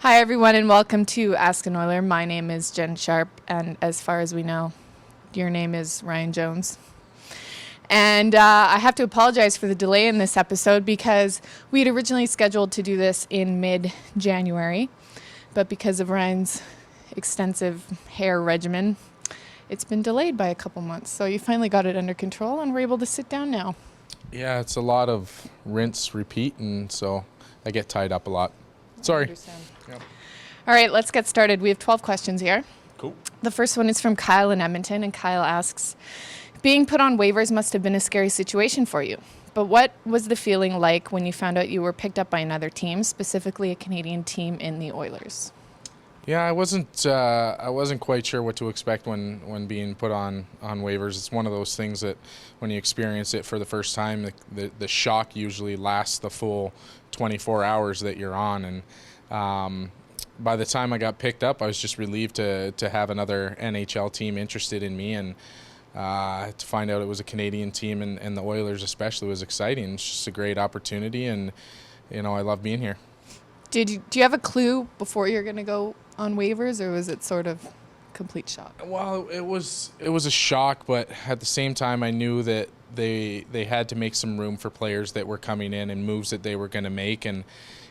Hi, everyone, and welcome to Ask an Oiler. My name is Jen Sharp, and as far as we know, your name is Ryan Jones. And I have to apologize for the delay in this episode because we had originally scheduled to do this in mid-January, but because of Ryan's extensive hair regimen, it's been delayed by a couple months. So you finally got it under control, and we're able to sit down now. Yeah, it's a lot of rinse, repeat, and so I get tied up a lot. Sorry. I understand. Yep. All right, let's get started. We have 12 questions here. Cool. The first one is from Kyle in Edmonton, and Kyle asks, being put on waivers must have been a scary situation for you. But what was the feeling like when you found out you were picked up by another team, specifically a Canadian team in the Oilers? Yeah, I wasn't quite sure what to expect when being put on waivers. It's one of those things that when you experience it for the first time, the shock usually lasts the full 24 hours that you're on. And by the time I got picked up, I was just relieved to have another NHL team interested in me, and to find out it was a Canadian team and the Oilers especially was exciting. It's just a great opportunity, and I love being here. Do you have a clue before you're going to go on waivers, or was it sort of complete shock? Well, it was a shock, but at the same time, I knew that they had to make some room for players that were coming in and moves that they were going to make, and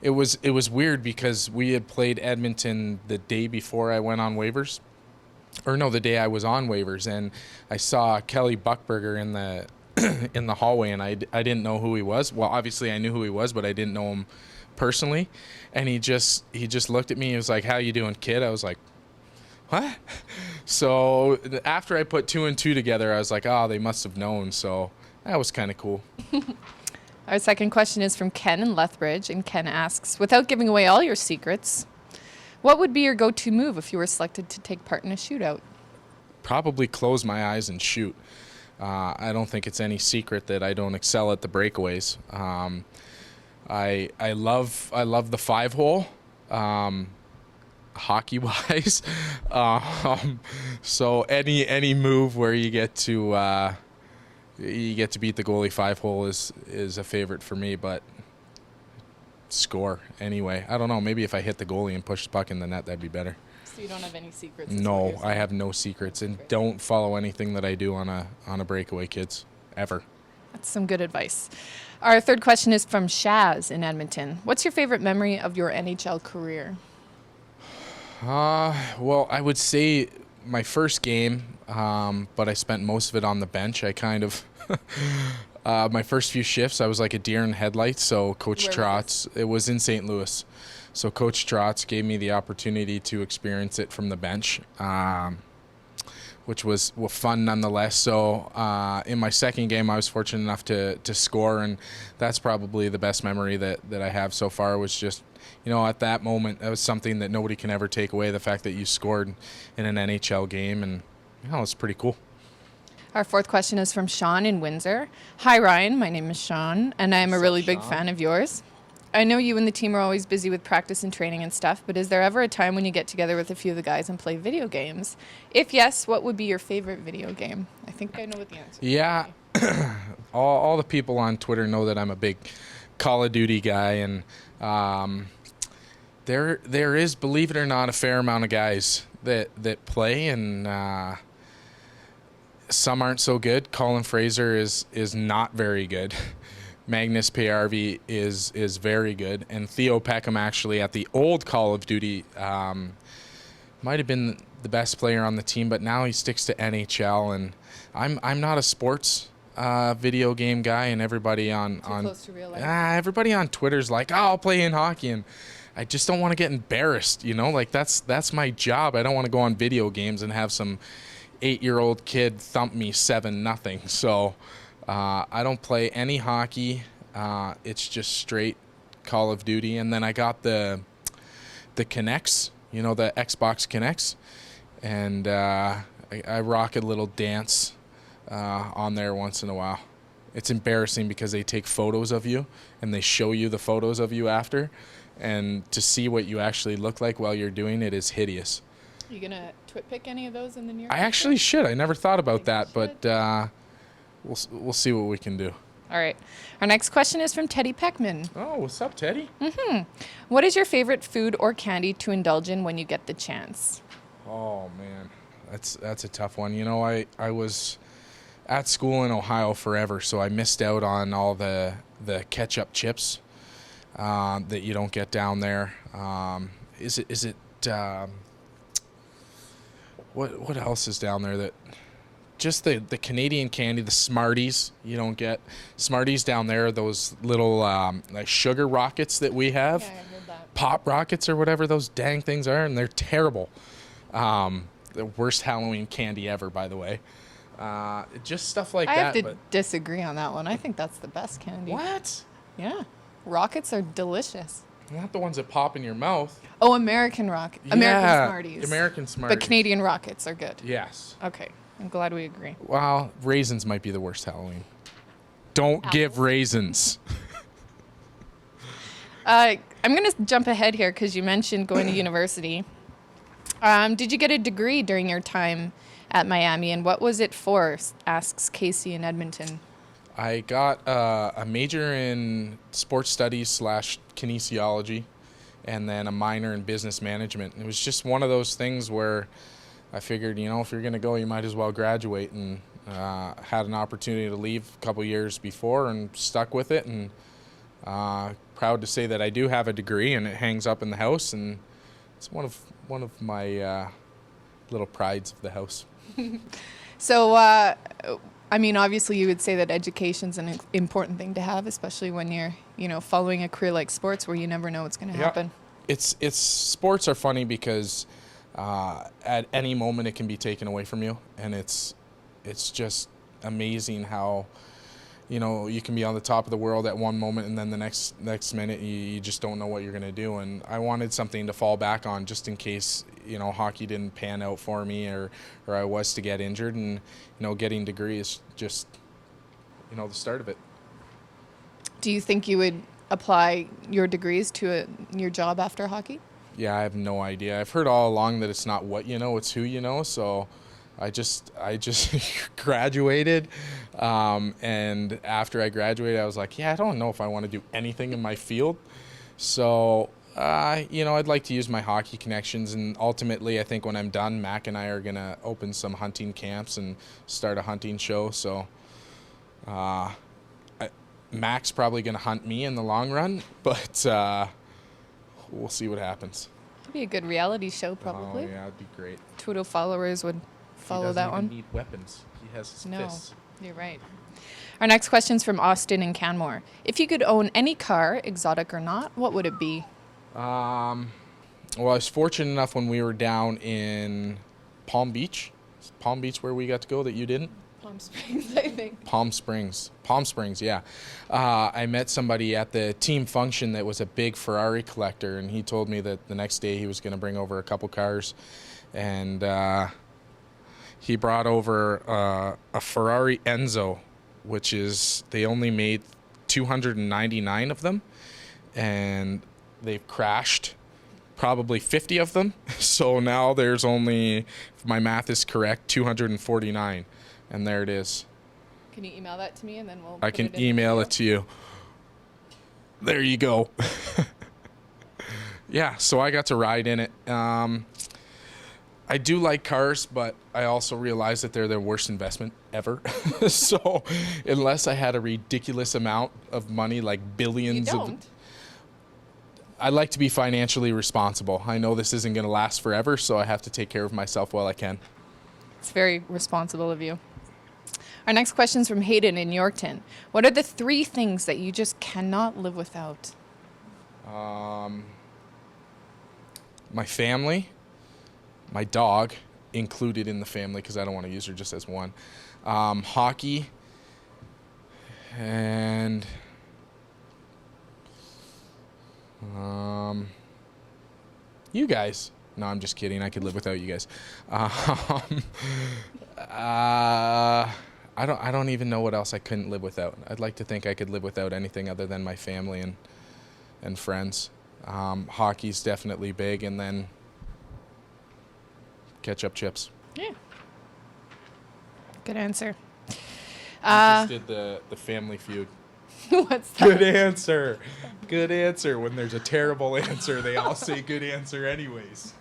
it was weird because we had played Edmonton the day before I went on waivers, or no, the day I was on waivers, and I saw Kelly Buchberger in the in the hallway, and I didn't know who he was. Well, obviously I knew who he was, but I didn't know him personally, and he just looked at me. He was like, "How you doing, kid?" I was like, "What?" So after I put two and two together, I was like, "Oh, they must have known." So that was kind of cool. Our second question is from Ken in Lethbridge, and Ken asks, without giving away all your secrets, what would be your go-to move if you were selected to take part in a shootout? Probably close my eyes and shoot. I don't think it's any secret that I don't excel at the breakaways. I love the 5-hole, hockey wise. So any move where you get to beat the goalie 5-hole is a favorite for me. But score anyway. I don't know. Maybe if I hit the goalie and push the puck in the net, that'd be better. So you don't have any secrets? No, I have no secrets, and don't follow anything that I do on a breakaway, kids, ever. That's some good advice. Our third question is from Shaz in Edmonton. What's your favorite memory of your NHL career? Well, I would say my first game, but I spent most of it on the bench. I kind of, my first few shifts, I was like a deer in headlights. So Coach Trotz, it was in St. Louis. So Coach Trotz gave me the opportunity to experience it from the bench, which was fun nonetheless. So in my second game, I was fortunate enough to score, and that's probably the best memory that I have so far. Was just, at that moment, that was something that nobody can ever take away, the fact that you scored in an NHL game, and it's pretty cool. Our fourth question is from Sean in Windsor. Hi, Ryan. My name is Sean, and I'm a really big fan of yours. I know you and the team are always busy with practice and training and stuff, but is there ever a time when you get together with a few of the guys and play video games? If yes, what would be your favorite video game? I think I know what the answer is. Yeah, all the people on Twitter know that I'm a big Call of Duty guy, and there is, believe it or not, a fair amount of guys that play, and some aren't so good. Colin Fraser is not very good. Magnus Pajärvi is very good, and Theo Peckham actually at the old Call of Duty might have been the best player on the team, but now he sticks to NHL, and I'm not a sports video game guy, and everybody on close to real life. Everybody on Twitter's like, "Oh, I'll play in hockey," and I just don't want to get embarrassed, like that's my job. I don't want to go on video games and have some 8-year-old kid thump me 7-0. So I don't play any hockey. It's just straight Call of Duty. And then I got the Kinects, the Xbox Kinects. And I rock a little dance on there once in a while. It's embarrassing because they take photos of you and they show you the photos of you after. And to see what you actually look like while you're doing it is hideous. Are you going to twit pick any of those in the near future? I actually should. I never thought about that, but we'll see what we can do. All right. Our next question is from Teddy Peckman. Oh, what's up, Teddy? What is your favorite food or candy to indulge in when you get the chance? Oh man, that's a tough one. You know, I was at school in Ohio forever, so I missed out on all the ketchup chips that you don't get down there. Is it what else is down there that just the Canadian candy, the Smarties, you don't get Smarties down there. Those little like sugar rockets that we have, Yeah, I heard that. pop rockets or whatever those dang things are, and they're terrible. The worst Halloween candy ever, by the way. Just stuff like I that. have to But disagree on that one. I think that's the best candy. what? Yeah. Rockets are delicious. Not the ones that pop in your mouth. Oh, American American Yeah, Smarties. American Smarties. But Canadian Rockets are good. Yes. Okay. I'm glad we agree. Well, raisins might be the worst Halloween. Don't give raisins. I'm going to jump ahead here because you mentioned going to university. Did you get a degree during your time at Miami, and what was it for? Asks Casey in Edmonton. I got a major in sports studies / kinesiology, and then a minor in business management. It was just one of those things where I figured, you know, if you're going to go, you might as well graduate, and had an opportunity to leave a couple years before and stuck with it, and proud to say that I do have a degree, and it hangs up in the house, and it's one of my little prides of the house. So, I mean, obviously you would say that education's an important thing to have, especially when you're, you know, following a career like sports where you never know what's going to happen. It's sports are funny because at any moment it can be taken away from you, and it's just amazing how, you know, you can be on the top of the world at one moment, and then the next minute you just don't know what you're going to do. And I wanted something to fall back on just in case, you know, hockey didn't pan out for me, or I was to get injured. And, you know, getting degree is just, you know, the start of it. Do you think you would apply your degrees to your job after hockey? Yeah, I have no idea. I've heard all along that it's not what you know, it's who you know. So I just graduated, and after I graduated, I was like, yeah, I don't know if I want to do anything in my field. So, you know, I'd like to use my hockey connections, and ultimately, I think when I'm done, Mac and I are going to open some hunting camps and start a hunting show. So, Mac's probably going to hunt me in the long run, but we'll see what happens. It'd be a good reality show, probably. Oh, yeah, it'd be great. Twitter followers would follow that one. He doesn't even need weapons. He has his fists. You're right. Our next question's from Austin in Canmore. If you could own any car, exotic or not, what would it be? Well, I was fortunate enough when we were down in Palm Beach. Palm Beach where we got to go that you didn't? Palm Springs, I think. Palm Springs, yeah. I met somebody at the team function that was a big Ferrari collector, and he told me that the next day he was going to bring over a couple cars, and he brought over a Ferrari Enzo, which is, they only made 299 of them, and they've crashed probably 50 of them. So now there's only, if my math is correct, 249. And there it is. Can you email that to me and then we'll I can email it to you. There you go. Yeah, so I got to ride in it. I do like cars, but I also realize that they're the worst investment ever. So unless I had a ridiculous amount of money, like billions of... I like to be financially responsible. I know this isn't going to last forever, so I have to take care of myself while I can. It's very responsible of you. Our next question is from Hayden in Yorkton. What are the 3 things that you just cannot live without? My family, my dog, included in the family because I don't want to use her just as one. Hockey, and you guys. No, I'm just kidding. I could live without you guys. I don't even know what else I couldn't live without. I'd like to think I could live without anything other than my family and friends. Hockey's definitely big, and then ketchup chips. Yeah. Good answer. We just did the Family Feud. What's that? Good answer. Good answer. When there's a terrible answer, they all say good answer anyways.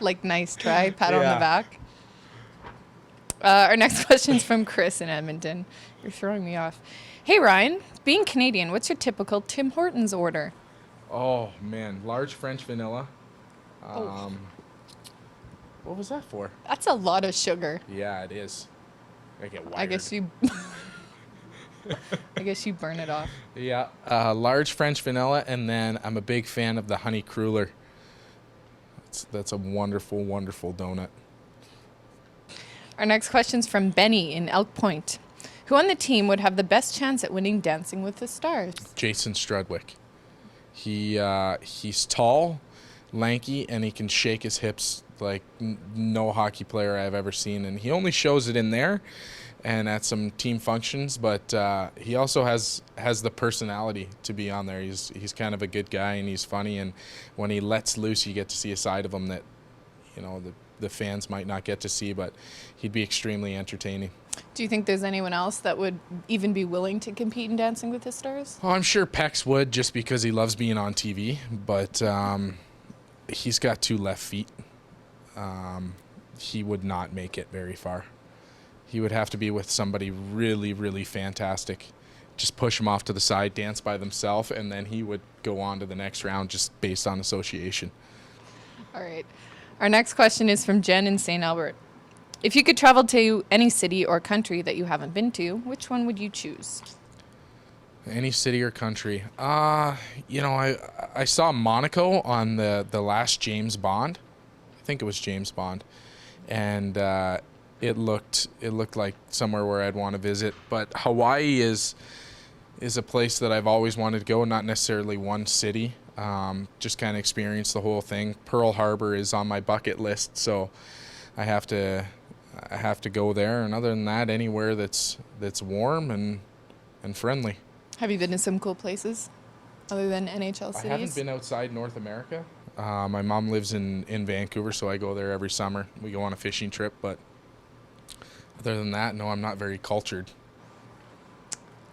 Like, nice try, pat on Yeah. the back. Our next question's from Chris in Edmonton. You're throwing me off. Hey, Ryan, being Canadian, what's your typical Tim Hortons order? Oh, man. Large French vanilla. Oh. What was that for? That's a lot of sugar. Yeah, it is. I get wired. I guess you burn it off. Yeah. Large French vanilla, and then I'm a big fan of the honey cruller. That's a wonderful, wonderful donut. Our next question's from Benny in Elk Point. Who on the team would have the best chance at winning Dancing with the Stars? Jason Strudwick. He's tall, lanky, and he can shake his hips like no hockey player I've ever seen. And he only shows it in there and at some team functions, but he also has the personality to be on there. He's kind of a good guy, and he's funny. And when he lets loose, you get to see a side of him that, the fans might not get to see, but he'd be extremely entertaining. Do you think there's anyone else that would even be willing to compete in Dancing with the Stars? Oh, I'm sure Pex would, just because he loves being on TV, but he's got 2 left feet. He would not make it very far. He would have to be with somebody really, really fantastic. Just push him off to the side, dance by themselves, and then he would go on to the next round just based on association. All right. Our next question is from Jen in St. Albert. If you could travel to any city or country that you haven't been to, which one would you choose? Any city or country. I saw Monaco on the last James Bond. I think it was James Bond. And it looked like somewhere where I'd want to visit. But Hawaii is a place that I've always wanted to go, not necessarily one city. Just kind of experience the whole thing. Pearl Harbor is on my bucket list, so I have to go there. And other than that, anywhere that's warm and friendly. Have you been to some cool places other than NHL cities? I haven't been outside North America. My mom lives in Vancouver, so I go there every summer. We go on a fishing trip, but other than that, no, I'm not very cultured.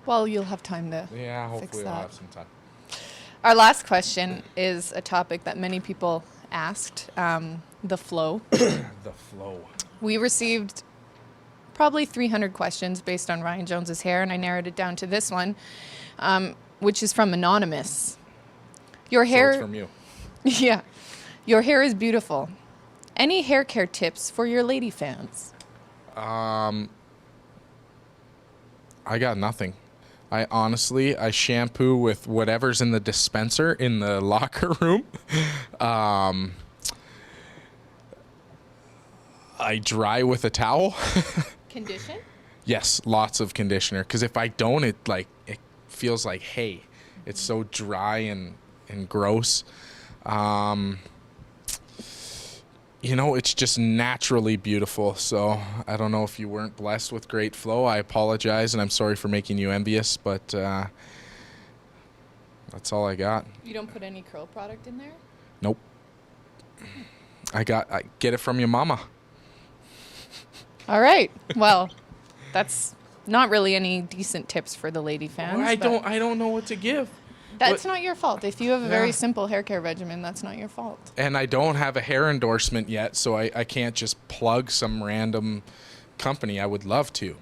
Well, you'll have time to Yeah, fix hopefully that. I'll have some time. Our last question is a topic that many people asked, the flow. The flow. We received probably 300 questions based on Ryan Jones's hair, and I narrowed it down to this one, which is from Anonymous. Your hair... So it's from you. Yeah. Your hair is beautiful. Any hair care tips for your lady fans? I got nothing. I shampoo with whatever's in the dispenser in the locker room. I dry with a towel. Condition? Yes, lots of conditioner. Because if I don't, it feels like hay. It's so dry and gross. It's just naturally beautiful. So I don't know if you weren't blessed with great flow. I apologize, and I'm sorry for making you envious, but that's all I got. You don't put any curl product in there? Nope. I get it from your mama. All right. Well, that's not really any decent tips for the lady fans. Well, but I don't know what to give. That's not your fault. If you have a very Yeah. simple hair care regimen, that's not your fault. And I don't have a hair endorsement yet, so I can't just plug some random company. I would love to.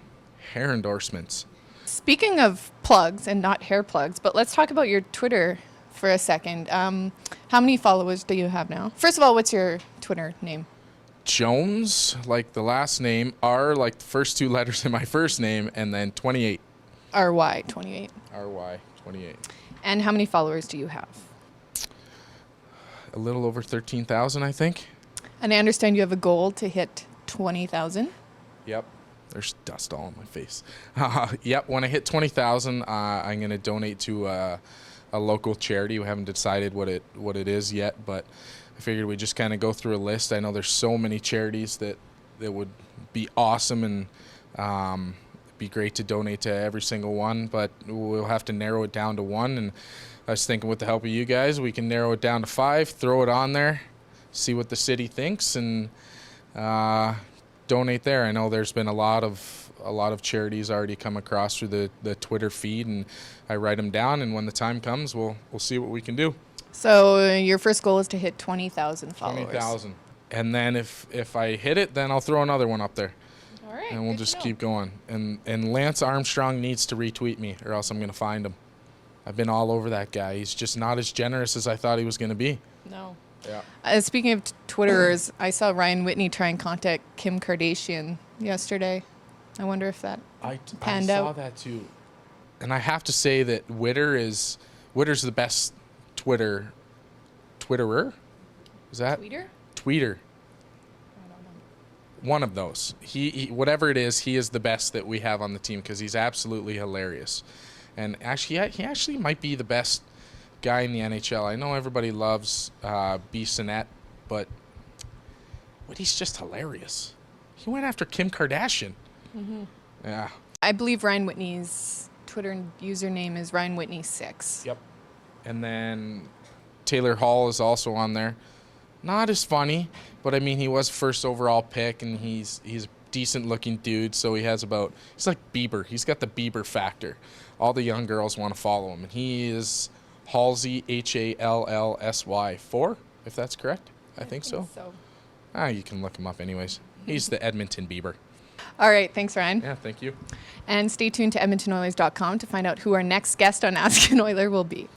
Hair endorsements. Speaking of plugs and not hair plugs, but let's talk about your Twitter for a second. How many followers do you have now? First of all, what's your Twitter name? Jones, like the last name, R, like the first 2 letters in my first name, and then 28. RY28. RY 28. And how many followers do you have? A little over 13,000, I think. And I understand you have a goal to hit 20,000. Yep. There's dust all on my face. Yep. When I hit 20,000, I'm going to donate to a local charity. We haven't decided what it is yet, but I figured we'd just kind of go through a list. I know there's so many charities that would be awesome and be great to donate to every single one, but we'll have to narrow it down to one. And I was thinking with the help of you guys, we can narrow it down to 5, throw it on there, see what the city thinks, and donate there. I know there's been a lot of a lot of charities already come across through the Twitter feed, and I write them down. And when the time comes, we'll see what we can do. So your first goal is to hit 20,000 followers. 20,000. And then if I hit it, then I'll throw another one up there. All right. And we'll good just to know. keep going. And Lance Armstrong needs to retweet me, or else I'm going to find him. I've been all over that guy. He's just not as generous as I thought he was going to be. No. Yeah. Speaking of Twitterers, I saw Ryan Whitney try and contact Kim Kardashian yesterday. I wonder if that I panned saw out. that too. And I have to say that Twitter's the best Twitterer? Is that? Tweeter. I don't know. One of those. He whatever it is, he is the best that we have on the team because he's absolutely hilarious. And actually, he actually might be the best guy in the NHL. I know everybody loves B. Sinet, but he's just hilarious. He went after Kim Kardashian. Mm-hmm. Yeah. I believe Ryan Whitney's Twitter username is Ryan Whitney 6. Yep. And then Taylor Hall is also on there. Not as funny, but I mean, he was first overall pick, and he's a decent looking dude. So he's like Bieber. He's got the Bieber factor. All the young girls want to follow him, and he is Halsey, Hallsy 4, if that's correct. I think so. You can look him up anyways. He's the Edmonton Bieber. All right. Thanks, Ryan. Yeah, thank you. And stay tuned to EdmontonOilers.com to find out who our next guest on Ask an Oiler will be.